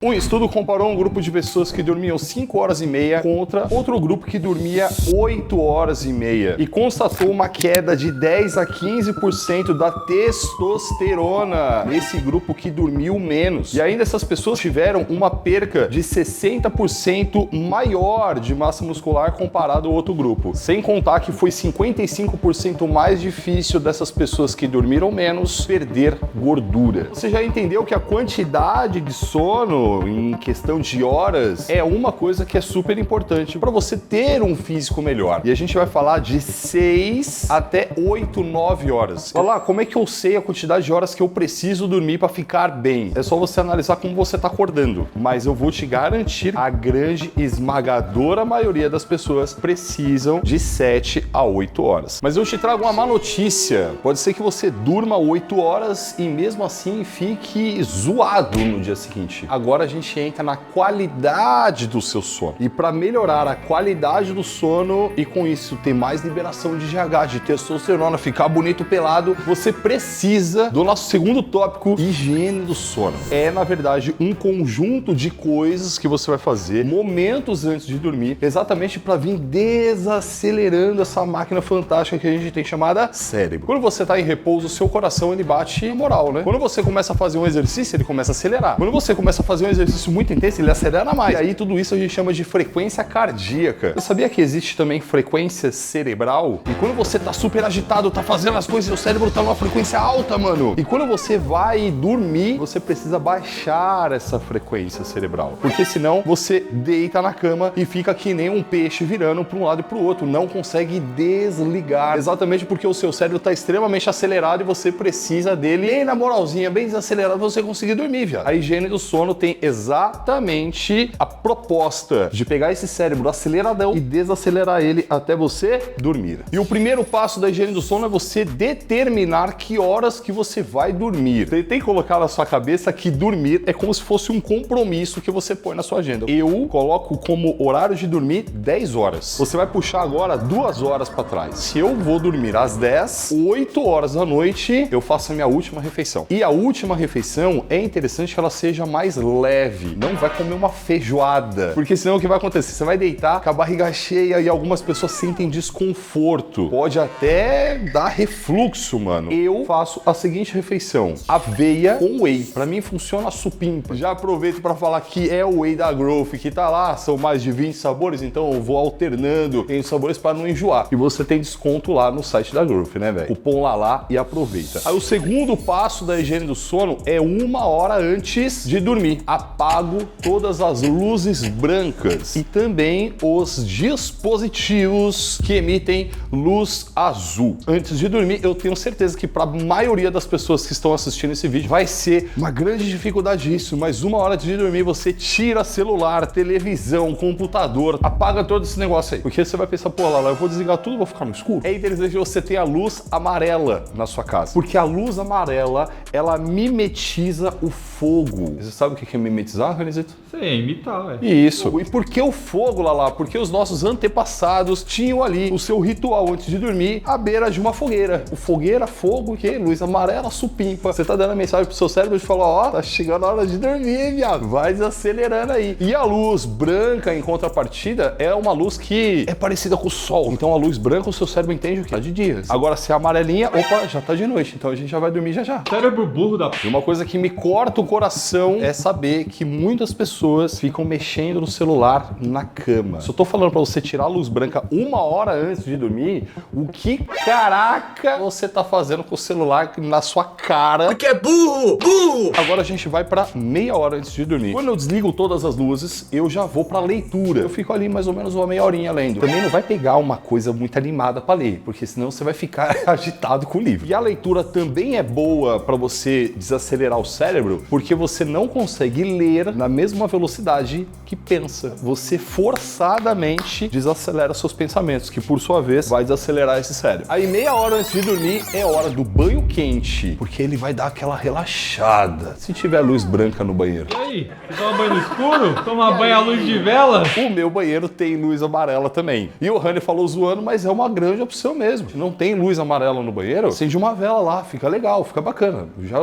Um estudo comparou um grupo de pessoas que dormiam 5 horas e meia contra outro grupo que dormia 8 horas e meia e constatou uma queda de 10 a 15% da testosterona nesse grupo que dormiu menos. E ainda essas pessoas tiveram uma perca de 60% maior de massa muscular comparado ao outro grupo. Sem contar que foi 55% mais difícil dessas pessoas que dormiram menos perder gordura. Você já entendeu que a quantidade de sono em questão de horas é uma coisa que é super importante para você ter um físico melhor. E a gente vai falar de 6 até 8, 9 horas. Olha lá, como é que eu sei a quantidade de horas que eu preciso dormir para ficar bem? É só você analisar como você está acordando. Mas eu vou te garantir, a grande esmagadora maioria das pessoas precisam de 7 a 8 horas. Mas eu te trago uma má notícia. Pode ser que você durma 8 horas e mesmo assim fique zoado no dia seguinte. Agora a gente entra na qualidade do seu sono. E para melhorar a qualidade do sono e com isso ter mais liberação de GH, de testosterona, ficar bonito pelado, você precisa do nosso segundo tópico, higiene do sono. É, na verdade, um conjunto de coisas que você vai fazer momentos antes de dormir, exatamente para vir desacelerando essa máquina fantástica que a gente tem chamada cérebro. Quando você está em repouso, o seu coração ele bate moral, né? Quando você começa a fazer um exercício, ele começa a acelerar. Quando você começa a fazer um exercício muito intenso, ele acelera mais. E aí tudo isso a gente chama de frequência cardíaca. Você sabia que existe também frequência cerebral? E quando você tá super agitado, tá fazendo as coisas, seu cérebro tá numa frequência alta, mano. E quando você vai dormir, você precisa baixar essa frequência cerebral. Porque senão você deita na cama e fica que nem um peixe virando para um lado e para o outro. Não consegue desligar. Exatamente porque o seu cérebro tá extremamente acelerado e você precisa dele bem na moralzinha, bem desacelerado pra você conseguir dormir, viado. A higiene do sono tem exatamente a proposta de pegar esse cérebro aceleradão e desacelerar ele até você dormir. E o primeiro passo da higiene do sono é você determinar que horas que você vai dormir. Você tem que colocar na sua cabeça que dormir é como se fosse um compromisso que você põe na sua agenda. Eu coloco como horário de dormir 10 horas. Você vai puxar agora 2 horas para trás. Se eu vou dormir às 10, 8 horas da noite, eu faço a minha última refeição. E a última refeição é interessante que ela seja mais leve. Não vai comer uma feijoada. Porque senão o que vai acontecer? Você vai deitar com a barriga cheia e algumas pessoas sentem desconforto. Pode até dar refluxo, mano. Eu faço a seguinte refeição: aveia com whey. Pra mim funciona supimpa. Já aproveito pra falar que é o whey da Growth, que tá lá, são mais de 20 sabores, então eu vou alternando em sabores pra não enjoar. E você tem desconto lá no site da Growth, né, velho? Cupom lá e aproveita. Aí o segundo passo da higiene do sono é 1 hora antes de dormir. Apago todas as luzes brancas e também os dispositivos que emitem luz azul. Antes de dormir, eu tenho certeza que para a maioria das pessoas que estão assistindo esse vídeo vai ser uma grande dificuldade isso, mas 1 hora antes de dormir você tira celular, televisão, computador, apaga todo esse negócio aí. Porque você vai pensar, pô, Lala, eu vou desligar tudo e vou ficar no escuro? É interessante que você tenha a luz amarela na sua casa, porque a luz amarela, ela mimetiza o fogo. Você sabe o que é mimetizar, Renizito? Sei, imitar, é. Isso. E por que o fogo, Lala? Porque os nossos antepassados tinham ali o seu ritual antes de dormir à beira de uma fogueira. O fogueira, fogo, que luz amarela, supimpa. Você tá dando a mensagem pro seu cérebro de falar, ó, tá chegando a hora de dormir, viado. Vai desacelerando aí. E a luz branca, em contrapartida, é uma luz que é parecida com o sol. Então a luz branca, o seu cérebro entende o que? Tá de dia. Agora, se é amarelinha, opa, já tá de noite. Então a gente já vai dormir já já. Cérebro burro da... E uma coisa que me corta o coração é saber que muitas pessoas ficam mexendo no celular na cama. Se eu tô falando pra você tirar a luz branca 1 hora antes de dormir, o que caraca você tá fazendo com o celular na sua cara? Porque é burro! Burro! Agora a gente vai pra meia hora antes de dormir. Quando eu desligo todas as luzes, eu já vou pra leitura. Eu fico ali mais ou menos uma meia horinha lendo. Também não vai pegar uma coisa muito animada pra ler, porque senão você vai ficar agitado com o livro. E a leitura também é boa pra você desacelerar o cérebro, porque você não consegue ler na mesma velocidade que pensa. Você forçadamente desacelera seus pensamentos, que por sua vez vai desacelerar esse cérebro. Aí meia hora antes de dormir é hora do banho quente, porque ele vai dar aquela relaxada. Se tiver luz branca no banheiro. E aí? Você toma banho no escuro? Toma banho à luz de vela? O meu banheiro tem luz amarela também. E o Rani falou zoando, mas é uma grande opção mesmo. Não tem luz amarela no banheiro? Acende uma vela lá, fica legal, fica bacana. Já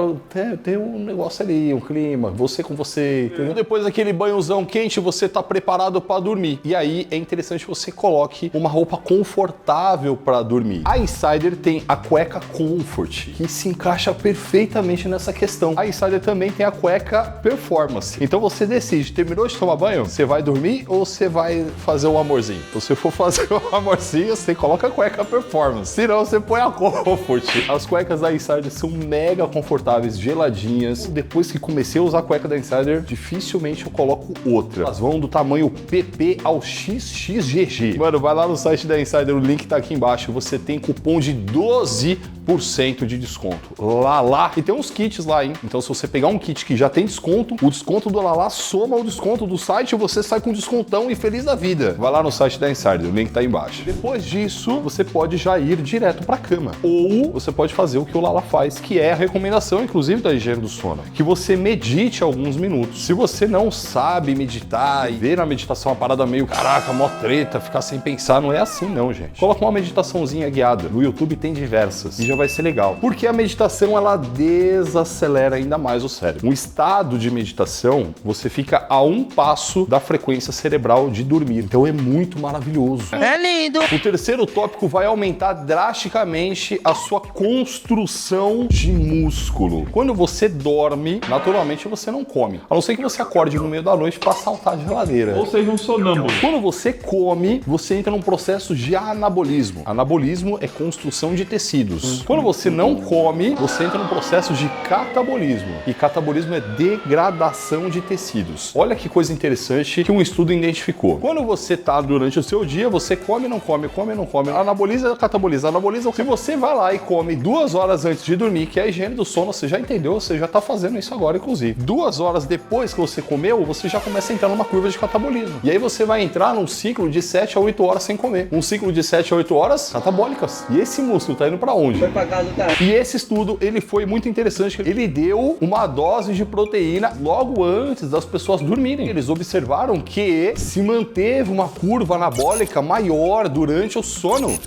tem um negócio ali, um clima, você com você você, entendeu? Depois daquele banhozão quente, você tá preparado para dormir. E aí é interessante que você coloque uma roupa confortável para dormir. A Insider tem a cueca Comfort, que se encaixa perfeitamente nessa questão. A Insider também tem a cueca Performance. Então você decide, terminou de tomar banho? Você vai dormir ou você vai fazer um amorzinho? Se você for fazer um amorzinho, você coloca a cueca Performance. Se não, você põe a Comfort. As cuecas da Insider são mega confortáveis, geladinhas. Depois que comecei a usar a cueca da Insider, dificilmente eu coloco outra. Elas vão do tamanho PP ao XXGG. Mano, vai lá no site da Insider, o link tá aqui embaixo. Você tem cupom de 12% de desconto. Lala. E tem uns kits lá, hein? Então se você pegar um kit que já tem desconto, o desconto do Lala soma o desconto do site e você sai com descontão e feliz da vida. Vai lá no site da Insider, o link tá aí embaixo. Depois disso, você pode já ir direto pra cama. Ou você pode fazer o que o Lala faz, que é a recomendação, inclusive, da higiene do sono. Que você medite alguns minutos. Se você não sabe meditar e ver na meditação uma parada meio, caraca, mó treta, ficar sem pensar, não é assim não, gente. Coloca uma meditaçãozinha guiada. No YouTube tem diversas e já vai ser legal. Porque a meditação, ela desacelera ainda mais o cérebro. Um estado de meditação, você fica a um passo da frequência cerebral de dormir. Então é muito maravilhoso. É lindo. O terceiro tópico vai aumentar drasticamente a sua construção de músculo. Quando você dorme, naturalmente você não come. A não ser que você acorde no meio da noite para saltar a geladeira. Ou seja, um sonâmbulo. Quando você come, você entra num processo de anabolismo. Anabolismo é construção de tecidos. Quando você não come, você entra num processo de catabolismo. E catabolismo é degradação de tecidos. Olha que coisa interessante que um estudo identificou. Quando você tá durante o seu dia, você come, não come, come, não come. Anaboliza, cataboliza, anaboliza. Se você vai lá e come 2 horas antes de dormir, que é a higiene do sono, você já entendeu, você já tá fazendo isso agora, inclusive. 2 horas depois que você comeu, você já começa a entrar numa curva de catabolismo. E aí você vai entrar num ciclo de 7 a 8 horas sem comer. Um ciclo de 7 a 8 horas catabólicas. E esse músculo tá indo pra onde? Foi pra casa da... E esse estudo, ele foi muito interessante. Ele deu uma dose de proteína logo antes das pessoas dormirem. Eles observaram que se manteve uma curva anabólica maior durante o sono.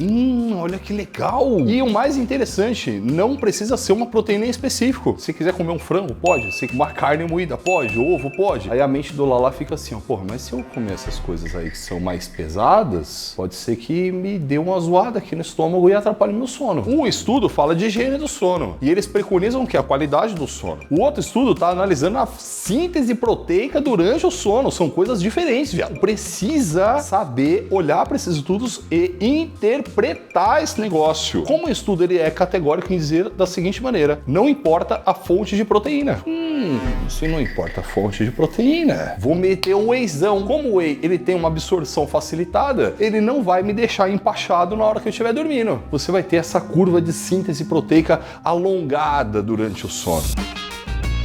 Olha que legal! E o mais interessante, não precisa ser uma proteína em específico. Se quiser comer um frango, pode. Se uma carne moída, pode. Ovo, pode. Aí a mente do Lala fica assim, ó, porra, mas se eu comer essas coisas aí que são mais pesadas, pode ser que me dê uma zoada aqui no estômago e atrapalhe meu sono. Um estudo fala de higiene do sono e eles preconizam que a qualidade do sono. O outro estudo tá analisando a síntese proteica durante o sono. São coisas diferentes, viado. Precisa saber olhar para esses estudos e interpretar esse negócio. Como o estudo ele é categórico em dizer da seguinte maneira: não importa a fonte de proteína. Se não importa a fonte de proteína, vou meter um wheyzão. Como o whey ele tem uma absorção facilitada, ele não vai me deixar empachado na hora que eu estiver dormindo. Você vai ter essa curva de síntese proteica alongada durante o sono.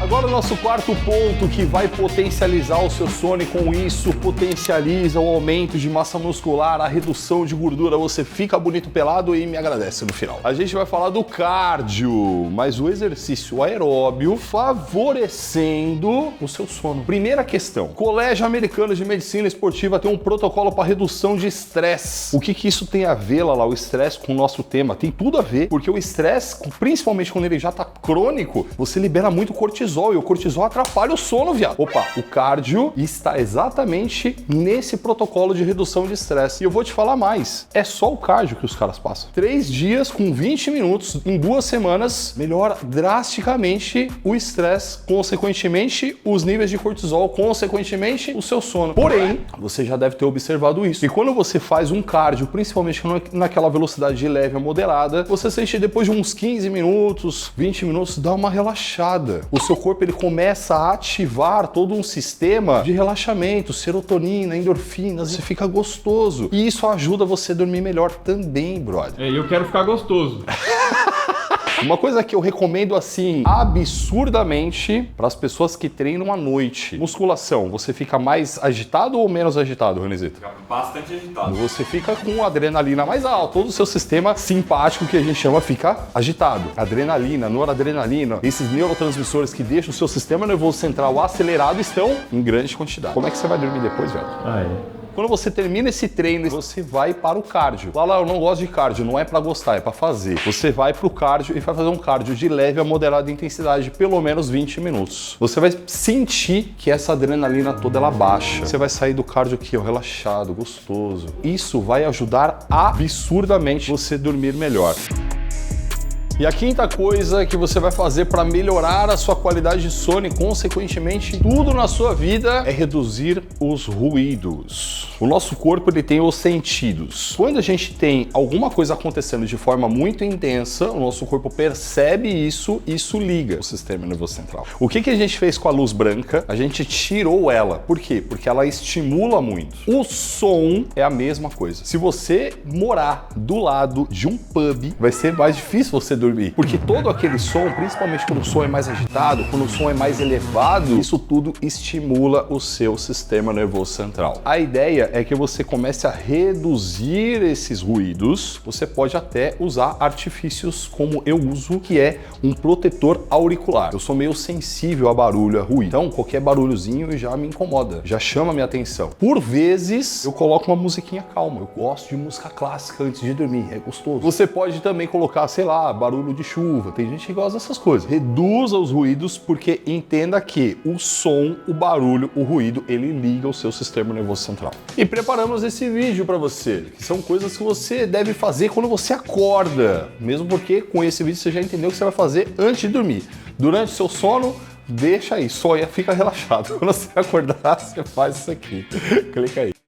Agora o nosso quarto ponto que vai potencializar o seu sono e com isso potencializa o aumento de massa muscular, a redução de gordura, você fica bonito pelado e me agradece no final. A gente vai falar do cardio, mas o exercício aeróbio favorecendo o seu sono. Primeira questão, Colégio Americano de Medicina Esportiva tem um protocolo para redução de estresse. O que isso tem a ver, Lala, o estresse com o nosso tema? Tem tudo a ver, porque o estresse, principalmente quando ele já tá crônico, você libera muito cortisol. E o cortisol atrapalha o sono, viado. Opa, o cardio está exatamente nesse protocolo de redução de estresse. E eu vou te falar mais, é só o cardio que os caras passam. 3 dias com 20 minutos em 2 semanas melhora drasticamente o estresse, consequentemente os níveis de cortisol, consequentemente o seu sono. Porém, você já deve ter observado isso. E quando você faz um cardio, principalmente naquela velocidade de leve a moderada, você sente depois de uns 15 minutos, 20 minutos, dá uma relaxada. O seu corpo ele começa a ativar todo um sistema de relaxamento, serotonina, endorfinas, você fica gostoso. E isso ajuda você a dormir melhor também, brother. E eu quero ficar gostoso. Uma coisa que eu recomendo assim absurdamente para as pessoas que treinam à noite: musculação. Você fica mais agitado ou menos agitado, Renizito? Fica bastante agitado. Você fica com adrenalina mais alta, todo o seu sistema simpático que a gente chama fica agitado. Adrenalina, noradrenalina, esses neurotransmissores que deixam o seu sistema nervoso central acelerado estão em grande quantidade. Como é que você vai dormir depois, velho? Quando você termina esse treino, você vai para o cardio. Lá, eu não gosto de cardio, não é para gostar, é para fazer. Você vai para o cardio e vai fazer um cardio de leve a moderada intensidade, pelo menos 20 minutos. Você vai sentir que essa adrenalina toda ela baixa. Você vai sair do cardio aqui, ó, relaxado, gostoso. Isso vai ajudar absurdamente você dormir melhor. E a quinta coisa que você vai fazer para melhorar a sua qualidade de sono e, consequentemente, tudo na sua vida é reduzir os ruídos. O nosso corpo ele tem os sentidos. Quando a gente tem alguma coisa acontecendo de forma muito intensa, o nosso corpo percebe isso e isso liga o sistema nervoso central. O que a gente fez com a luz branca? A gente tirou ela. Por quê? Porque ela estimula muito. O som é a mesma coisa. Se você morar do lado de um pub, vai ser mais difícil você dormir. Porque todo aquele som, principalmente quando o som é mais agitado, quando o som é mais elevado, isso tudo estimula o seu sistema nervoso central. A ideia é que você comece a reduzir esses ruídos. Você pode até usar artifícios como eu uso, que é um protetor auricular. Eu sou meio sensível a barulho, a ruído. Então, qualquer barulhozinho já me incomoda, já chama minha atenção. Por vezes, eu coloco uma musiquinha calma. Eu gosto de música clássica antes de dormir, é gostoso. Você pode também colocar, sei lá, barulho de chuva, tem gente que gosta dessas coisas. Reduza os ruídos, porque entenda que o som, o barulho, o ruído, ele liga o seu sistema nervoso central. E preparamos esse vídeo para você, que são coisas que você deve fazer quando você acorda, mesmo porque com esse vídeo você já entendeu o que você vai fazer antes de dormir. Durante o seu sono, deixa aí, sonha, fica relaxado. Quando você acordar, você faz isso aqui. Clica aí.